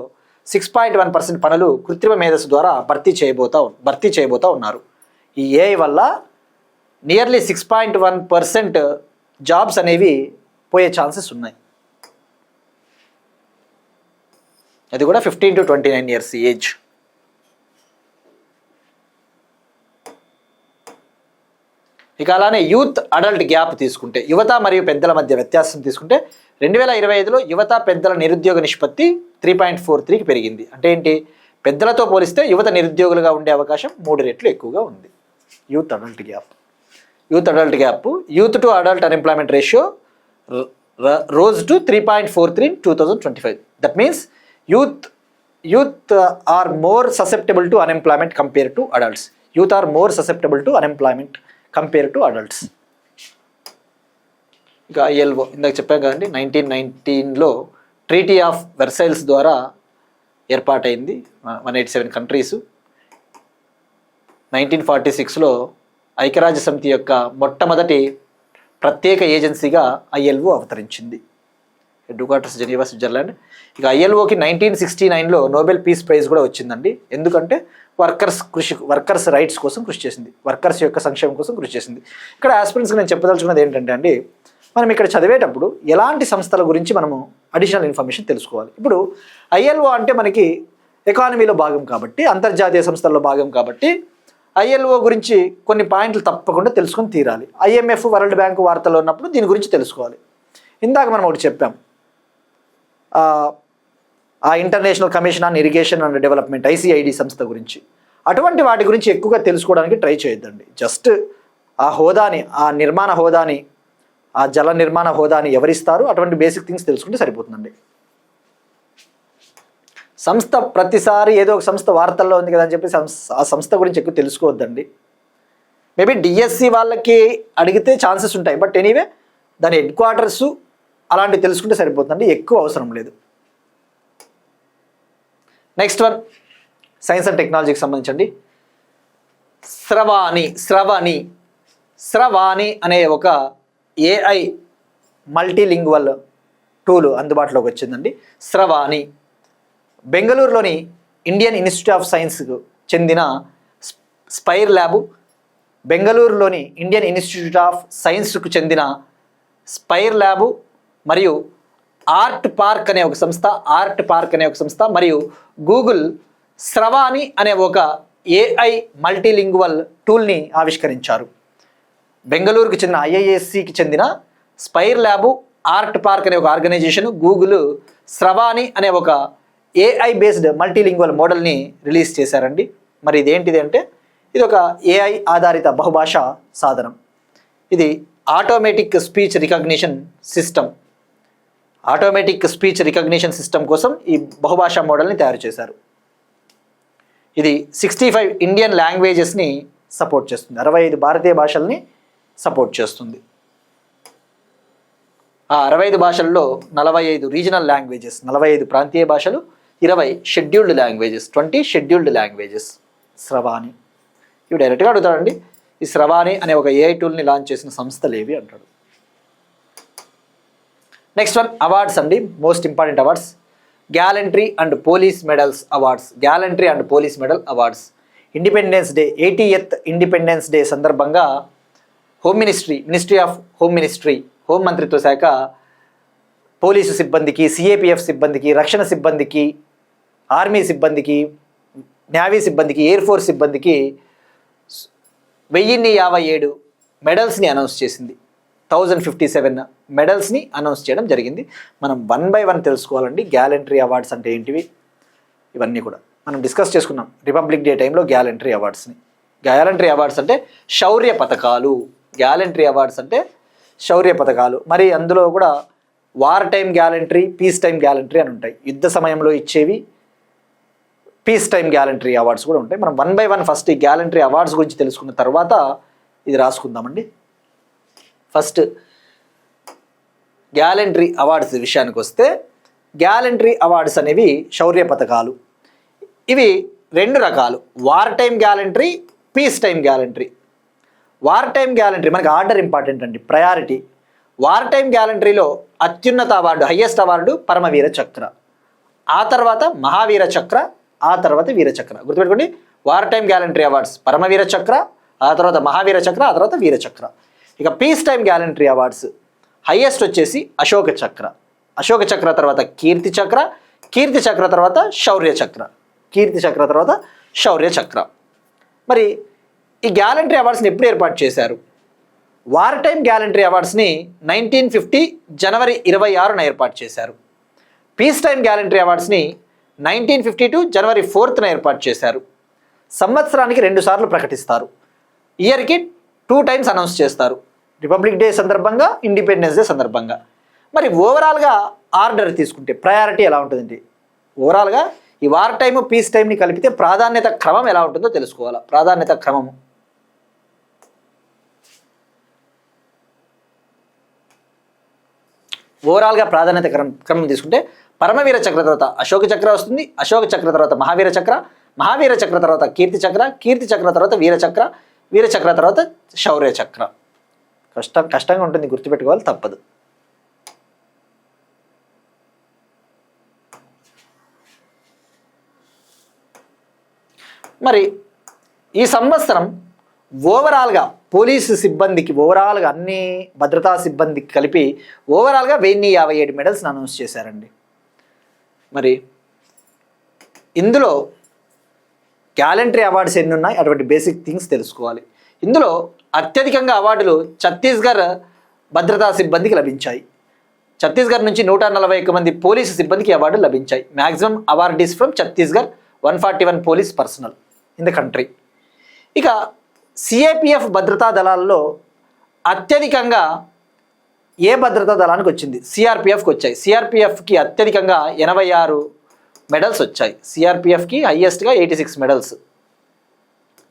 6.1% పనులు కృత్రిమ మేధస్సు ద్వారా భర్తీ చేయబోతా ఉన్నారు. ఈ ఏఐ వల్ల నియర్లీ 6.1% జాబ్స్ అనేవి పోయే ఛాన్సెస్ ఉన్నాయి. అది కూడా 15 to 29 years ఏజ్. ఇక అలానే యూత్ అడల్ట్ గ్యాప్ తీసుకుంటే, యువత మరియు పెద్దల మధ్య వ్యత్యాసం తీసుకుంటే 2025లో యువత పెద్దల నిరుద్యోగ నిష్పత్తి 3.43కి పెరిగింది. అంటే ఏంటి? పెద్దలతో పోలిస్తే యువత నిరుద్యోగులుగా ఉండే అవకాశం 3 రెట్లు ఎక్కువగా ఉంది. Youth adult gap, youth to adult unemployment ratio rose to 3.43 in 2025. That means youth are more susceptible to unemployment compared to adults. Youth are more susceptible to unemployment compared to adults. ఇక ILO ఇందాక చెప్పాం కదండి, 1919లో treaty of Versailles ద్వారా ఏర్పాటైంది. 187 countries. 1946లో ఐక్యరాజ్య సమితి యొక్క మొట్టమొదటి ప్రత్యేక ఏజెన్సీగా ILO అవతరించింది. Head quarters Geneva, Switzerland. ఇక ILOకి 1969లో నోబెల్ పీస్ ప్రైజ్ కూడా వచ్చిందండి. ఎందుకంటే వర్కర్స్ రైట్స్ కోసం కృషి చేసింది, వర్కర్స్ యొక్క సంక్షేమం కోసం కృషి చేసింది. ఇక్కడ ఆస్పిరెంట్స్కి నేను చెప్పదలుచుకున్నది ఏంటంటే అండి, మనం ఇక్కడ చదివేటప్పుడు ఎలాంటి సంస్థల గురించి మనము అడిషనల్ ఇన్ఫర్మేషన్ తెలుసుకోవాలి. ఇప్పుడు ILO అంటే మనకి ఎకానమీలో భాగం కాబట్టి, అంతర్జాతీయ సంస్థల్లో భాగం కాబట్టి ILO గురించి కొన్ని పాయింట్లు తప్పకుండా తెలుసుకొని తీరాలి. IMF, వరల్డ్ బ్యాంక్ వార్తల్లో ఉన్నప్పుడు దీని గురించి తెలుసుకోవాలి. ఇందాక మనం ఒకటి చెప్పాం, ఆ international commission on irrigation and development, ICID సంస్థ గురించి. అటువంటి వాటి గురించి ఎక్కువగా తెలుసుకోవడానికి ట్రై చేయొద్దండి. జస్ట్ ఆ హోదాని, ఆ నిర్మాణ హోదాని, ఆ జల నిర్మాణ హోదాని ఎవరిస్తారు, అటువంటి బేసిక్ థింగ్స్ తెలుసుకుంటే సరిపోతుందండి. సంస్థ ప్రతిసారి ఏదో ఒక సంస్థ వార్తల్లో ఉంది కదా అని చెప్పి ఆ సంస్థ గురించి ఎక్కువ తెలుసుకోవద్దండి. మేబీ DSC వాళ్ళకి అడిగితే ఛాన్సెస్ ఉంటాయి, బట్ ఎనీవే దాని హెడ్ క్వార్టర్స్ అలాంటివి తెలుసుకుంటే సరిపోతుందండి, ఎక్కువ అవసరం లేదు. నెక్స్ట్ వన్, సైన్స్ అండ్ టెక్నాలజీకి సంబంధించండి. శ్రవాణి అనే ఒక AI మల్టీలింగ్వల్ టూల్ అందుబాటులోకి వచ్చిందండి. శ్రవాణి బెంగళూరులోని ఇండియన్ ఇన్స్టిట్యూట్ ఆఫ్ సైన్స్కు చెందిన స్పైర్ ల్యాబు, బెంగళూరులోని ఇండియన్ ఇన్స్టిట్యూట్ ఆఫ్ సైన్స్కు చెందిన స్పైర్ ల్యాబు మరియు ఆర్ట్ పార్క్ అనే ఒక సంస్థ మరియు గూగుల్ శ్రవాణి అనే ఒక AI మల్టీలింగ్వల్ టూల్ని ఆవిష్కరించారు. బెంగళూరుకు చెందిన IIScకి చెందిన స్పైర్ ల్యాబు, ఆర్ట్ పార్క్ అనే ఒక ఆర్గనైజేషన్, గూగుల్ శ్రవాణి అనే ఒక AI బేస్డ్ మల్టీలింగ్వల్ మోడల్ని రిలీజ్ చేశారండి. మరి ఇదేంటిది అంటే, ఇది ఒక AI ఆధారిత బహుభాషా సాధనం. ఇది ఆటోమేటిక్ స్పీచ్ రికగ్నిషన్ సిస్టమ్ కోసం ఈ బహుభాషా మోడల్ని తయారు చేశారు. ఇది 65 ఇండియన్ లాంగ్వేజెస్ని సపోర్ట్ చేస్తుంది, 65 భారతీయ భాషల్ని సపోర్ట్ చేస్తుంది. ఆ 65 భాషల్లో 45 రీజనల్ లాంగ్వేజెస్, 45 ప్రాంతీయ భాషలు, 20 షెడ్యూల్డ్ లాంగ్వేజెస్, 20 షెడ్యూల్డ్ లాంగ్వేజెస్. శ్రవాణి ఇవి డైరెక్ట్గా అడుగుతాడండి. ఈ శ్రవాణి అనే ఒక AI టూల్ని లాంచ్ చేసిన సంస్థలు ఏవి అంటాడు. నెక్స్ట్ వన్, అవార్డ్స్ అండి, most important awards. Gallantry and police medal awards. Independence day, 80th independence day సందర్భంగా మినిస్ట్రీ ఆఫ్ హోం మంత్రిత్వ శాఖ పోలీసు సిబ్బందికి, CAPF సిబ్బందికి, రక్షణ సిబ్బందికి, ఆర్మీ సిబ్బందికి, నేవీ సిబ్బందికి, ఎయిర్ ఫోర్స్ సిబ్బందికి 1057 మెడల్స్ని అనౌన్స్ చేసింది. 1057 మెడల్స్ని అనౌన్స్ చేయడం జరిగింది. మనం 1 by 1 తెలుసుకోవాలండి. గ్యాలంటరీ అవార్డ్స్ అంటే ఏంటివి ఇవన్నీ కూడా మనం డిస్కస్ చేసుకున్నాం రిపబ్లిక్ డే టైంలో. గ్యాలంటరీ అవార్డ్స్ అంటే శౌర్య పథకాలు. గ్యాలంటరీ అవార్డ్స్ అంటే శౌర్య పథకాలు. మరి అందులో కూడా war time gallantry, peace time gallantry అని ఉంటాయి. యుద్ధ సమయంలో ఇచ్చేవి పీస్ టైం గ్యాలంటరీ అవార్డ్స్ కూడా ఉంటాయి. మనం 1 by 1 ఫస్ట్ ఈ గ్యాలంటరీ అవార్డ్స్ గురించి తెలుసుకున్న తర్వాత ఇది రాసుకుందామండి. ఫస్ట్ గ్యాలంటరీ అవార్డ్స్ విషయానికి వస్తే, గ్యాలంటరీ అవార్డ్స్ అనేవి శౌర్య పథకాలు. ఇవి 2 రకాలు, war time gallantry, peace time gallantry. War time gallantry మనకి ఆర్డర్ ఇంపార్టెంట్ అండి, ప్రయారిటీ. వార్ టైం గ్యాలంటరీలో అత్యున్నత అవార్డు, హయ్యెస్ట్ అవార్డు పరమవీర చక్ర, ఆ తర్వాత మహావీర చక్ర, ఆ తర్వాత వీర చక్ర. గుర్తుపెట్టుకోండి, war time gallantry awards Paramvir చక్ర, ఆ తర్వాత మహావీర చక్ర, ఆ తర్వాత వీర చక్ర. ఇక peace time gallantry awards highest వచ్చేసి అశోక చక్ర, అశోక చక్ర తర్వాత కీర్తి చక్ర, కీర్తి చక్ర తర్వాత శౌర్య చక్ర, కీర్తి చక్ర తర్వాత శౌర్య చక్ర. మరి ఈ గ్యాలంటరీ అవార్డ్స్ని ఎప్పుడు ఏర్పాటు చేశారు? వార్ టైం గ్యాలంటరీ అవార్డ్స్ని 1950 జనవరి 26న ఏర్పాటు చేశారు. పీస్ టైం గ్యాలంటరీ అవార్డ్స్ని 1952 జనవరి 4న ఏర్పాటు చేశారు. సంవత్సరానికి 2 సార్లు ప్రకటిస్తారు. ఇయర్కి 2 times అనౌన్స్ చేస్తారు, రిపబ్లిక్ డే సందర్భంగా, ఇండిపెండెన్స్ డే సందర్భంగా. మరి ఓవరాల్గా ఆర్డర్ తీసుకుంటే ప్రయారిటీ ఎలా ఉంటుందండి? ఓవరాల్గా ఈ వార్ టైము, పీస్ టైంని కలిపితే ప్రాధాన్యత క్రమం ఎలా ఉంటుందో తెలుసుకోవాలి. ప్రాధాన్యత క్రమము ఓవరాల్గా ప్రాధాన్యత క్రమం తీసుకుంటే పరమవీర చక్ర తర్వాత అశోక చక్ర వస్తుంది, అశోక చక్ర తర్వాత మహావీర చక్ర, మహావీర చక్ర తర్వాత కీర్తి చక్ర, కీర్తి చక్ర తర్వాత వీర చక్ర, వీర చక్ర తర్వాత శౌర్య చక్ర. కష్టంగా ఉంటుంది, గుర్తుపెట్టుకోవాలి, తప్పదు. మరి ఈ సంవత్సరం ఓవరాల్గా పోలీసు సిబ్బందికి, ఓవరాల్గా అన్ని భద్రతా సిబ్బందికి కలిపి ఓవరాల్గా 1057 మెడల్స్ని అనౌన్స్ చేశారండి. మరి ఇందులో గ్యాలంటరీ అవార్డ్స్ ఎన్ని ఉన్నాయి, అటువంటి బేసిక్ థింగ్స్ తెలుసుకోవాలి. ఇందులో అత్యధికంగా అవార్డులు ఛత్తీస్గఢ్ భద్రతా సిబ్బందికి లభించాయి. ఛత్తీస్గఢ్ నుంచి 141 మంది పోలీసు సిబ్బందికి అవార్డులు లభించాయి. Maximum awardees from Chhattisgarh 141 police personnel in the country. ఇక సిఏపిఎఫ్ భద్రతా దళాల్లో అత్యధికంగా ఏ భద్రతా దళానికి వచ్చింది? సిఆర్పిఎఫ్కి వచ్చాయి. సిఆర్పిఎఫ్కి అత్యధికంగా 86 మెడల్స్ వచ్చాయి. సిఆర్పిఎఫ్కి హయ్యెస్ట్గా 86 మెడల్స్,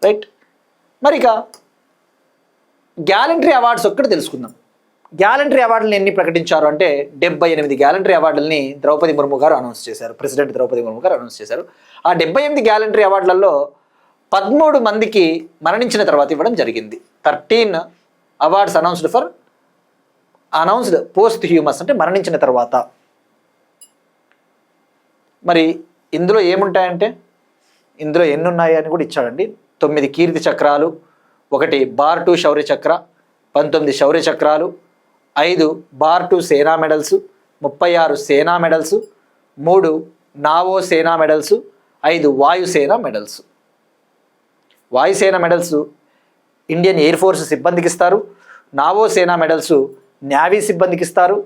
రైట్. మరి ఇక గ్యాలంటరీ అవార్డ్స్ ఒక్కటి తెలుసుకుందాం. గ్యాలంటరీ అవార్డులను ఎన్ని ప్రకటించారు అంటే 78 గ్యాలంటరీ అవార్డులని ద్రౌపది ముర్ము గారు అనౌన్స్ చేశారు. ప్రెసిడెంట్ ద్రౌపది ముర్ము గారు అనౌన్స్ చేశారు. ఆ 78 గ్యాలంటరీ అవార్డులలో 13 మందికి మరణించిన తర్వాత ఇవ్వడం జరిగింది. 13 అవార్డ్స్ అనౌన్స్డ్ పోస్ట్ హ్యూమస్, అంటే మరణించిన తర్వాత. మరి ఇందులో ఏముంటాయంటే, ఇందులో ఎన్ని ఉన్నాయి అని కూడా ఇచ్చాడండి. 9 కీర్తి చక్రాలు, 1 బార్ 2 శౌర్య చక్ర, 19 శౌర్య చక్రాలు, 5 బార్ 2 సేనా మెడల్స్, 36 సేనా మెడల్స్, 3 నావో సేనా మెడల్స్, 5 వాయుసేన మెడల్స్. వాయుసేన మెడల్స్ ఇండియన్ ఎయిర్ ఫోర్స్ సిబ్బందికి ఇస్తారు. నావో సేనా మెడల్స్ నేవీ సిబ్బందికి ఇస్తారు.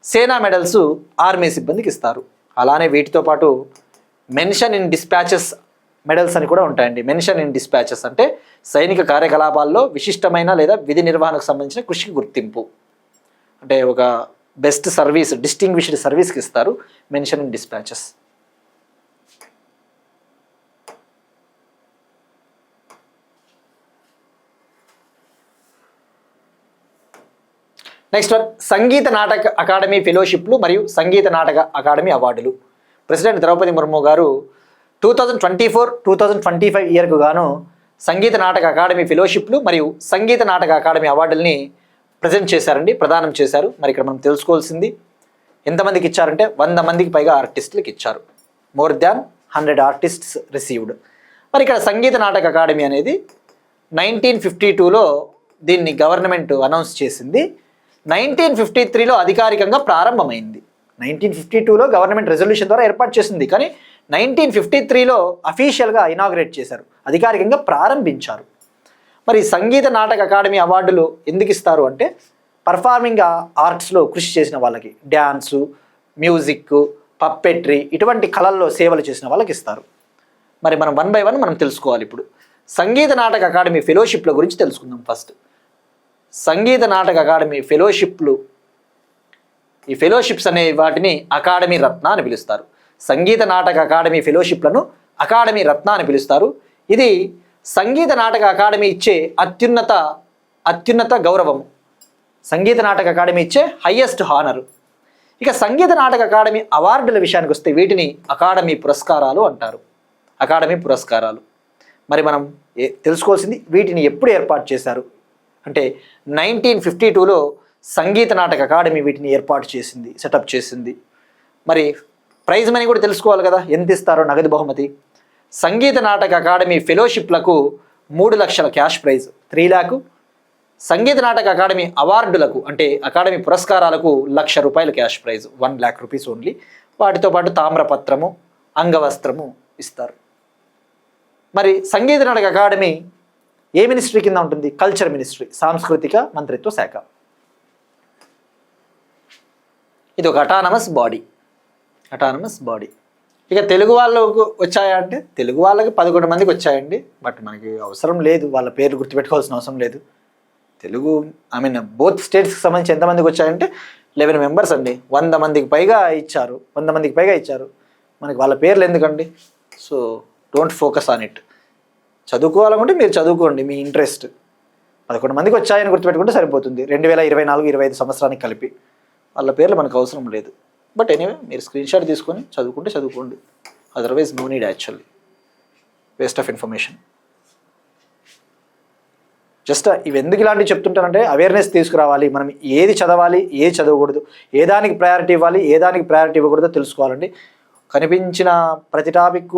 సేనా మెడల్స్ ఆర్మీ సిబ్బందికి ఇస్తారు. అలానే వీటితో పాటు మెన్షన్ ఇన్ డిస్పాచెస్ మెడల్స్ అని కూడా ఉంటాయండి. మెన్షన్ ఇన్ డిస్పాచెస్ అంటే సైనిక కార్యకలాపాల్లో విశిష్టమైన లేదా విధి నిర్వహణకు సంబంధించిన కృషికి గుర్తింపు, అంటే ఒక బెస్ట్ సర్వీస్, డిస్టింగ్విష్డ్ సర్వీస్కి ఇస్తారు mention in dispatches. Next one, Sangeet Natak Akademi ఫెలోషిప్లు మరియు సంగీత నాటక అకాడమీ అవార్డులు. ప్రెసిడెంట్ ద్రౌపది ముర్ము గారు 2024-2025 ఇయర్కు గాను సంగీత నాటక అకాడమీ ఫెలోషిప్లు మరియు సంగీత నాటక అకాడమీ అవార్డుల్ని ప్రజెంట్ చేశారండి, ప్రదానం చేశారు. మరి ఇక్కడ మనం తెలుసుకోవాల్సింది ఎంతమందికి ఇచ్చారంటే 100 మందికి పైగా ఆర్టిస్టులకు ఇచ్చారు. More than 100 artists received. మరి ఇక్కడ సంగీత నాటక అకాడమీ అనేది 1952లో దీన్ని గవర్నమెంట్ అనౌన్స్ చేసింది. 1953లో అధికారికంగా ప్రారంభమైంది. 1952లో గవర్నమెంట్ రెజల్యూషన్ ద్వారా ఏర్పాటు చేసింది, కానీ 1953లో అఫీషియల్గా ఇనాగ్రేట్ చేశారు, అధికారికంగా ప్రారంభించారు. మరి సంగీత నాటక అకాడమీ అవార్డులు ఎందుకు ఇస్తారు అంటే పర్ఫార్మింగ్ ఆర్ట్స్లో కృషి చేసిన వాళ్ళకి, డ్యాన్సు, మ్యూజిక్, పప్పెట్రీ ఇటువంటి కళల్లో సేవలు చేసిన వాళ్ళకి ఇస్తారు. మరి మనం 1 by 1 మనం తెలుసుకోవాలి. ఇప్పుడు సంగీత నాటక అకాడమీ ఫెలోషిప్ల గురించి తెలుసుకుందాం. ఫస్ట్ సంగీత నాటక అకాడమీ ఫెలోషిప్లు, ఈ ఫెలోషిప్స్ అనే వాటిని అకాడమీ రత్న అని పిలుస్తారు. సంగీత నాటక అకాడమీ ఫెలోషిప్లను అకాడమీ రత్న అని పిలుస్తారు. ఇది సంగీత నాటక అకాడమీ ఇచ్చే అత్యున్నత గౌరవము, సంగీత నాటక అకాడమీ ఇచ్చే హయ్యెస్ట్ హానరు. ఇక సంగీత నాటక అకాడమీ అవార్డుల విషయానికి వస్తే వీటిని అకాడమీ పురస్కారాలు అంటారు. అకాడమీ పురస్కారాలు. మరి మనం తెలుసుకోవాల్సింది వీటిని ఎప్పుడు ఏర్పాటు చేశారు అంటే 1952లో సంగీత నాటక అకాడమీ వీటిని ఏర్పాటు చేసింది, సెటప్ చేసింది. మరి ప్రైజ్ మనీ కూడా తెలుసుకోవాలి కదా, ఎంత ఇస్తారో నగదు బహుమతి. సంగీత నాటక అకాడమీ ఫెలోషిప్లకు 3 లక్షల క్యాష్ ప్రైజ్ 3 lakhs. సంగీత నాటక అకాడమీ అవార్డులకు అంటే అకాడమీ పురస్కారాలకు ₹1,00,000 cash prize, 1 lakh rupees only. వాటితో పాటు తామ్రపత్రము, అంగవస్త్రము ఇస్తారు. మరి సంగీత నాటక అకాడమీ ఏ మినిస్ట్రీ కింద ఉంటుంది? కల్చర్ మినిస్ట్రీ, సాంస్కృతిక మంత్రిత్వ శాఖ. ఇది ఒక అటానమస్ బాడీ. ఇక తెలుగు వాళ్ళకు వచ్చాయా అంటే తెలుగు వాళ్ళకి 11 మందికి వచ్చాయండి. బట్ మనకి అవసరం లేదు, వాళ్ళ పేర్లు గుర్తుపెట్టుకోవాల్సిన అవసరం లేదు. తెలుగు బోత్ స్టేట్స్కి సంబంధించి ఎంతమందికి వచ్చాయంటే 11 members అండి. 100 మందికి పైగా ఇచ్చారు. మనకి వాళ్ళ పేర్లు ఎందుకండి? So don't focus on it. చదువుకోవాలనుకుంటే మీరు చదువుకోండి, మీ ఇంట్రెస్ట్. 11 మందికి వచ్చాయని గుర్తుపెట్టుకుంటే సరిపోతుంది. 2024-25 సంవత్సరానికి కలిపి. వాళ్ళ పేర్లు మనకు అవసరం లేదు. బట్ ఎనీవే మీరు స్క్రీన్షాట్ తీసుకొని చదువుకోండి. Otherwise no need, actually waste of information. Just ఇవి ఎందుకు ఇలాంటివి చెప్తుంటానంటే అవేర్నెస్ తీసుకురావాలి. మనం ఏది చదవాలి, ఏది చదవకూడదు, ఏ దానికి ప్రయారిటీ ఇవ్వాలి, ఏ దానికి ప్రయారిటీ ఇవ్వకూడదో తెలుసుకోవాలండి. కనిపించిన ప్రతి టాపిక్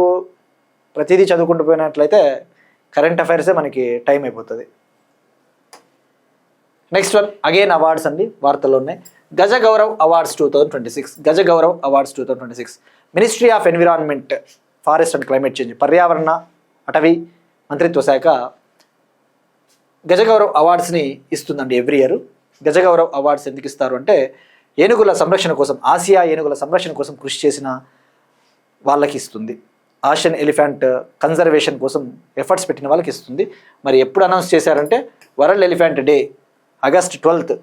ప్రతిదీ చదువుకుంటూ పోయినట్లయితే కరెంట్ అఫైర్సే మనకి టైం అయిపోతుంది. నెక్స్ట్ వన్ అగైన్ అవార్డ్స్ అండి, వార్తల్లో ఉన్నాయి. గజ Gaurav awards 2026. Ministry of environment, forest and climate change, పర్యావరణ అటవీ మంత్రిత్వ శాఖ గజగౌరవ్ అవార్డ్స్ని ఇస్తుందండి ఎవ్రీ ఇయర్. గజగౌరవ్ అవార్డ్స్ ఎందుకు ఇస్తారు అంటే ఏనుగుల సంరక్షణ కోసం, ఆసియా ఏనుగుల సంరక్షణ కోసం కృషి చేసిన వాళ్ళకి ఇస్తుంది. ఆసియన్ ఎలిఫెంట్ కన్జర్వేషన్ కోసం ఎఫర్ట్స్ పెట్టిన వాళ్ళకి ఇస్తుంది. మరి ఎప్పుడు అనౌన్స్ చేశారంటే world elephant day, August 12th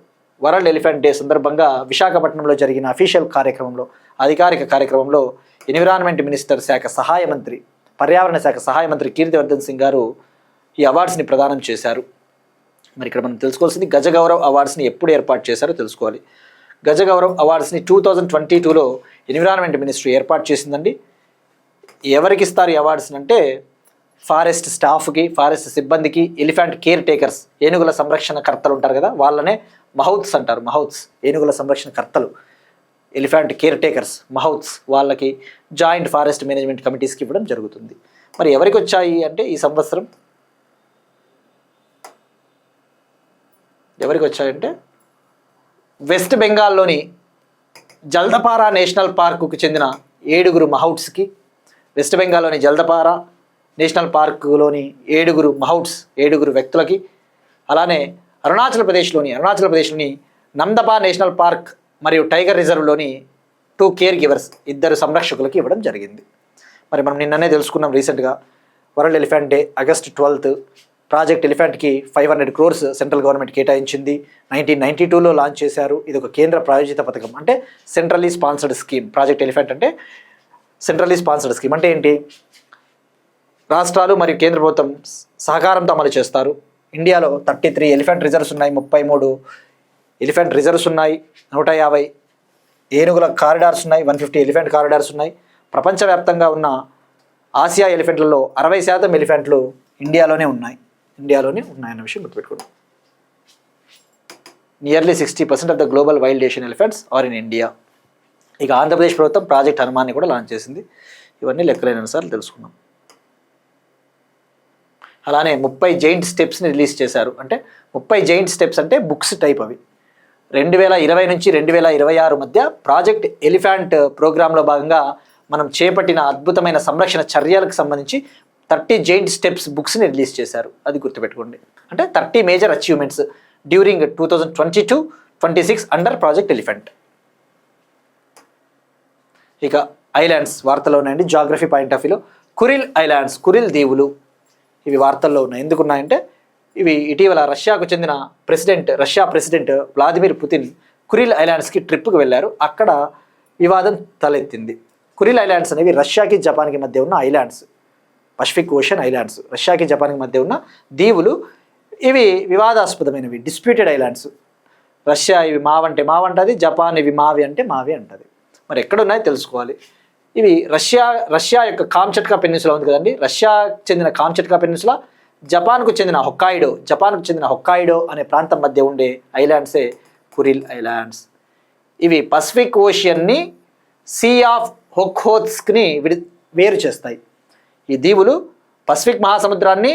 world elephant day సందర్భంగా విశాఖపట్నంలో జరిగిన అఫీషియల్ కార్యక్రమంలో, అధికారిక కార్యక్రమంలో ఎన్విరాన్మెంట్ మినిస్టర్ శాఖ సహాయ మంత్రి, పర్యావరణ శాఖ సహాయ మంత్రి కీర్తివర్ధన్ సింగ్ గారు ఈ అవార్డ్స్ని ప్రదానం చేశారు. మరి ఇక్కడ మనం తెలుసుకోవాల్సింది గజగౌరవ్ అవార్డ్స్ని ఎప్పుడు ఏర్పాటు చేశారో తెలుసుకోవాలి. గజగౌరవ్ అవార్డ్స్ని 2022లో ఎన్విరాన్మెంట్ మినిస్ట్రీ ఏర్పాటు చేసిందండి. ఎవరికి ఇస్తారు ఈ అవార్డ్స్ని అంటే ఫారెస్ట్ స్టాఫ్కి, ఫారెస్ట్ సిబ్బందికి, ఎలిఫెంట్ కేర్ టేకర్స్, ఏనుగుల సంరక్షణ కర్తలు ఉంటారు కదా, వాళ్ళనే మహౌత్స్ అంటారు. మహౌత్స్ ఏనుగుల సంరక్షణ కర్తలు, ఎలిఫెంట్ కేర్ టేకర్స్ మహౌత్స్, వాళ్ళకి జాయింట్ ఫారెస్ట్ మేనేజ్మెంట్ కమిటీస్కి ఇవ్వడం జరుగుతుంది. మరి ఎవరికి వచ్చాయి అంటే ఈ సంవత్సరం ఎవరికి వచ్చాయంటే వెస్ట్ బెంగాల్లోని జల్దపారా నేషనల్ పార్కుకు చెందిన 7 మహౌట్స్కి, వెస్ట్ బెంగాల్లోని జల్దపారా నేషనల్ పార్కులోని 7 మహౌట్స్, 7 వ్యక్తులకి, అలానే అరుణాచల్ ప్రదేశ్లోని నందపా నేషనల్ పార్క్ మరియు టైగర్ రిజర్వ్లోని 2 కేర్ గివర్స్, 2 సంరక్షకులకి ఇవ్వడం జరిగింది. మరి మనం నిన్ననే తెలుసుకున్నాం రీసెంట్గా world elephant day August 12th. Project ఎలిఫెంట్కి 500 crores సెంట్రల్ గవర్నమెంట్ కేటాయించింది. 1992లో లాంచ్ చేశారు. ఇది ఒక కేంద్ర ప్రాయోజిత పథకం, అంటే centrally sponsored scheme. Project elephant అంటే సెంట్రల్లీ స్పాన్సర్డ్ స్కీమ్ అంటే ఏంటి? రాష్ట్రాలు మరియు కేంద్ర ప్రభుత్వం సహకారంతో అమలు చేస్తారు. ఇండియాలో 33 ఎలిఫెంట్ రిజర్వ్స్ ఉన్నాయి, 33 ఎలిఫెంట్ రిజర్వ్స్ ఉన్నాయి, 150 ఏనుగుల కారిడార్స్ ఉన్నాయి, 150 ఎలిఫెంట్ కారిడార్స్ ఉన్నాయి. ప్రపంచవ్యాప్తంగా ఉన్న ఆసియా ఎలిఫెంట్లలో 60% ఎలిఫెంట్లు ఇండియాలోనే ఉన్నాయన్న విషయం గుర్తుపెట్టుకోండి. Nearly 60% of the global wild Asian elephants are in India. ఇక ఆంధ్రప్రదేశ్ ప్రభుత్వం ప్రాజెక్ట్ హనుమాన్ని కూడా లాంచ్ చేసింది. ఇవన్నీ లెక్కలేని సార్లు తెలుసుకున్నాం. అలానే 30 జైంట్ స్టెప్స్ని రిలీజ్ చేశారు. అంటే 30 జైంట్ స్టెప్స్ అంటే బుక్స్ టైప్. అవి 2020 నుంచి 2026 మధ్య ప్రాజెక్ట్ ఎలిఫెంట్ ప్రోగ్రాంలో భాగంగా మనం చేపట్టిన అద్భుతమైన సంరక్షణ చర్యలకు సంబంధించి 30 జైంట్ స్టెప్స్ బుక్స్ని రిలీజ్ చేశారు. అది గుర్తుపెట్టుకోండి. అంటే 30 major achievements during 2022 2026 under project elephant. ఇక ఐలాండ్స్ వార్తల్లో ఉన్నాయండి. జాగ్రఫీ పాయింట్ ఆఫ్ వ్యూలో కురిల్ ఐలాండ్స్, కురిల్ దీవులు ఇవి వార్తల్లో ఉన్నాయి. ఎందుకు ఉన్నాయంటే ఇవి ఇటీవల Russia president Vladimir Putin Kuril ఐలాండ్స్కి ట్రిప్కి వెళ్ళారు. అక్కడ వివాదం తలెత్తింది. కురిల్ ఐలాండ్స్ అనేవి రష్యాకి జపాన్కి మధ్య ఉన్న ఐలాండ్స్, పసిఫిక్ ఓషన్ ఐలాండ్స్, రష్యాకి జపాన్కి మధ్య ఉన్న దీవులు. ఇవి వివాదాస్పదమైనవి, డిస్ప్యూటెడ్ ఐలాండ్స్. రష్యా ఇవి మావంటే మావంటది, జపాన్ ఇవి మావి అంటే మావి అంటది. మరి ఎక్కడున్నాయో తెలుసుకోవాలి. ఇవి రష్యా యొక్క కామ్చట్కా పెనిన్సులా ఉంది కదండి, రష్యాకు చెందిన కామ్చట్కా పెనిన్సులా, జపాన్కు చెందిన హొక్కాయిడో అనే ప్రాంతం మధ్య ఉండే ఐలాండ్సే కురిల్ ఐలాండ్స్. ఇవి పసిఫిక్ ఓషియన్ని సీ ఆఫ్ ఒఖ్ఓత్స్క్ని వేరు చేస్తాయి. ఈ దీవులు పసిఫిక్ మహాసముద్రాన్ని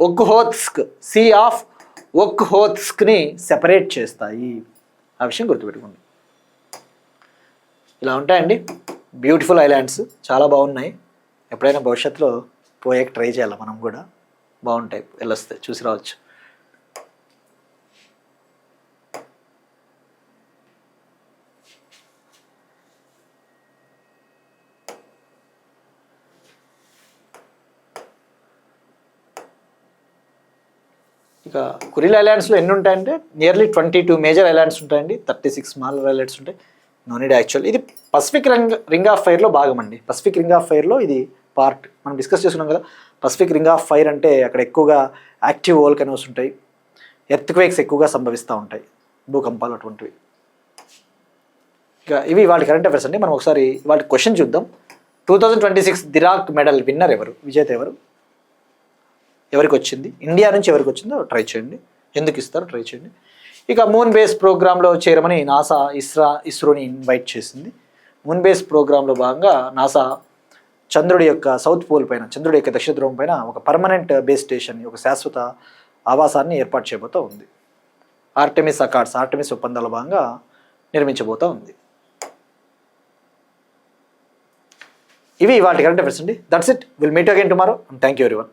ఒఖ్ఓత్స్క్ సీ ఆఫ్ ఒఖ్ఓత్స్క్ని సెపరేట్ చేస్తాయి. ఆ విషయం గుర్తుపెట్టుకోండి. ఇలా ఉంటాయండి బ్యూటిఫుల్ ఐలాండ్స్, చాలా బాగున్నాయి. ఎప్పుడైనా భవిష్యత్తులో పోయాక ట్రై చేయాలి మనం కూడా, బాగుంటాయి, వెళ్ళొస్తే చూసి రావచ్చు. ఇక కురిల్ ఐలాండ్స్లో ఎన్ని ఉంటాయంటే నియర్లీ 22 మేజర్ ఐలాండ్స్ ఉంటాయండి, 36 స్మాల్ ఐలాండ్స్ ఉంటాయి. No need actual. ఇది పసిఫిక్ రింగ్ ఆఫ్ ఫైర్లో భాగం అండి. పసిఫిక్ రింగ్ ఆఫ్ ఫైర్లో ఇది పార్ట్. మనం డిస్కస్ చేసుకున్నాం కదా, పసిఫిక్ రింగ్ ఆఫ్ ఫైర్ అంటే అక్కడ ఎక్కువగా యాక్టివ్ వోల్కనోస్ ఉంటాయి, ఎర్త్క్వేక్స్ ఎక్కువగా సంభవిస్తూ ఉంటాయి, భూకంపాలు అటువంటివి. ఇక ఇవి వాళ్ళ కరెంట్ అఫైర్స్ అండి. మనం ఒకసారి వాళ్ళ క్వశ్చన్ చూద్దాం. 2026 దిరాక్ మెడల్ విన్నర్ ఎవరు, విజేత ఎవరు, ఎవరికి వచ్చింది, ఇండియా నుంచి ఎవరికి వచ్చిందో ట్రై చేయండి, ఎందుకు ఇస్తారో ట్రై చేయండి. ఇక మూన్ బేస్ ప్రోగ్రాంలో చేరమని నాసా ఇస్రోని ఇన్వైట్ చేసింది. మూన్ బేస్ ప్రోగ్రాంలో భాగంగా నాసా చంద్రుడి యొక్క సౌత్ పోల్ పైన, చంద్రుడి యొక్క దక్షిణ ధ్రువం పైన ఒక పర్మనెంట్ బేస్ స్టేషన్, ఒక శాశ్వత ఆవాసాన్ని ఏర్పాటు చేయబోతూ ఉంది. ఆర్టెమిస్ ఒప్పందాల భాగంగా నిర్మించబోతూ ఉంది. ఇవి వాటి కరెంట్ అఫైర్స్ అండి. That's it. Will meet again tomorrow. Thank you everyone.